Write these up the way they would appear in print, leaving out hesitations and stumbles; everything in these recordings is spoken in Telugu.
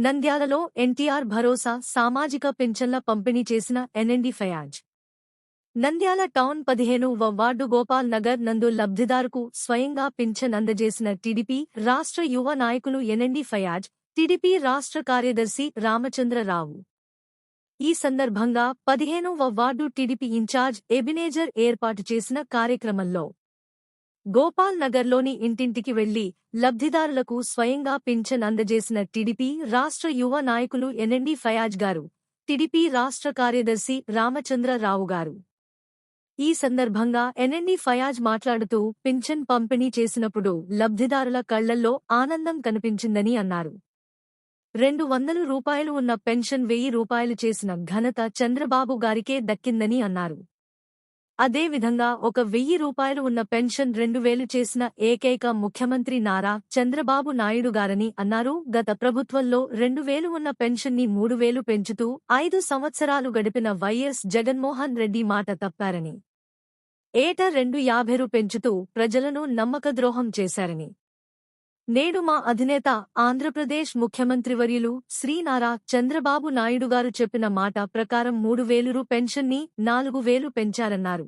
నంద్యాలలో ఎన్టీఆర్ భరోసా సామాజిక పింఛన్ల పంపిణీ చేసిన ఎన్ఎండి ఫయాజ్. నంద్యాల టౌన్ 15వ వార్డు గోపాల్ నగర్ నందు లబ్ధిదారుకు స్వయంగా పింఛన్ అందజేసిన టీడీపీ రాష్ట్ర యువ నాయకులు ఎన్ఎండి ఫయాజ్, టీడీపీ రాష్ట్ర కార్యదర్శి రామచంద్రరావు. ఈ సందర్భంగా 15వ వార్డు టీడీపీ ఇన్ఛార్జ్ ఎబినేజర్ ఏర్పాటు చేసిన కార్యక్రమంలో గోపాల్ నగర్లోని ఇంటింటికి వెళ్లి లబ్ధిదారులకు స్వయంగా పింఛన్ అందజేసిన టీడీపీ రాష్ట్ర యువ నాయకులు ఎన్ఎండి ఫయాజ్ గారు, టీడీపీ రాష్ట్ర కార్యదర్శి రామచంద్రరావు గారు. ఈ సందర్భంగా ఎన్ఎండి ఫయాజ్ మాట్లాడుతూ పింఛన్ పంపిణీ చేసినప్పుడు లబ్ధిదారుల కళ్లల్లో ఆనందం కనిపించిందని అన్నారు. 200 రూపాయలు ఉన్న పెన్షన్ 1000 రూపాయలు చేసిన ఘనత చంద్రబాబు గారికే దక్కిందని అన్నారు. అదేవిధంగా 1000 రూపాయలు ఉన్న పెన్షన్ 2000 చేసిన ఏకైక ముఖ్యమంత్రి నారా చంద్రబాబు నాయుడు గారని అన్నారు. గత ప్రభుత్వంలో 2000 ఉన్న పెన్షన్ని 3000 పెంచుతూ 5 సంవత్సరాలు గడిపిన వైఎస్ జగన్మోహన్ రెడ్డి మాట తప్పారని, ఏటా 250 పెంచుతూ ప్రజలను నమ్మకద్రోహం చేశారని, నేడు మా అధినేత ఆంధ్రప్రదేశ్ ముఖ్యమంత్రివర్యులు శ్రీ నారా చంద్రబాబు నాయుడుగారు చెప్పిన మాట ప్రకారం 3000 పెన్షన్ని 4000 పెంచారన్నారు.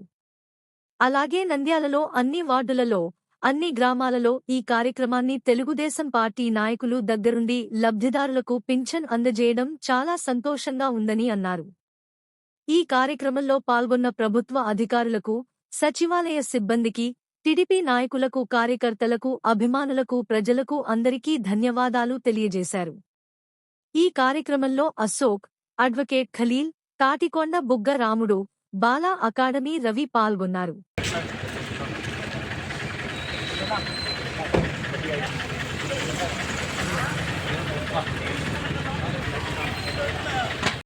అలాగే నంద్యాలలో అన్ని వార్డులలో, అన్ని గ్రామాలలో ఈ కార్యక్రమాన్ని తెలుగుదేశం పార్టీ నాయకులు దగ్గరుండి లబ్ధిదారులకు పింఛన్ అందజేయడం చాలా సంతోషంగా ఉందని అన్నారు. ఈ కార్యక్రమంలో పాల్గొన్న ప్రభుత్వ అధికారులకు, సచివాలయ సిబ్బందికి, టీడీపీ నాయకులకు, కార్యకర్తలకు, అభిమానులకు, ప్రజలకు అందరికీ ధన్యవాదాలు తెలియజేశారు. ఈ కార్యక్రమంలో అశోక్, అడ్వకేట్ ఖలీల్, తాటికొండ బుగ్గ రాముడు, బాలా అకాడమీ రవి పాల్గొన్నారు.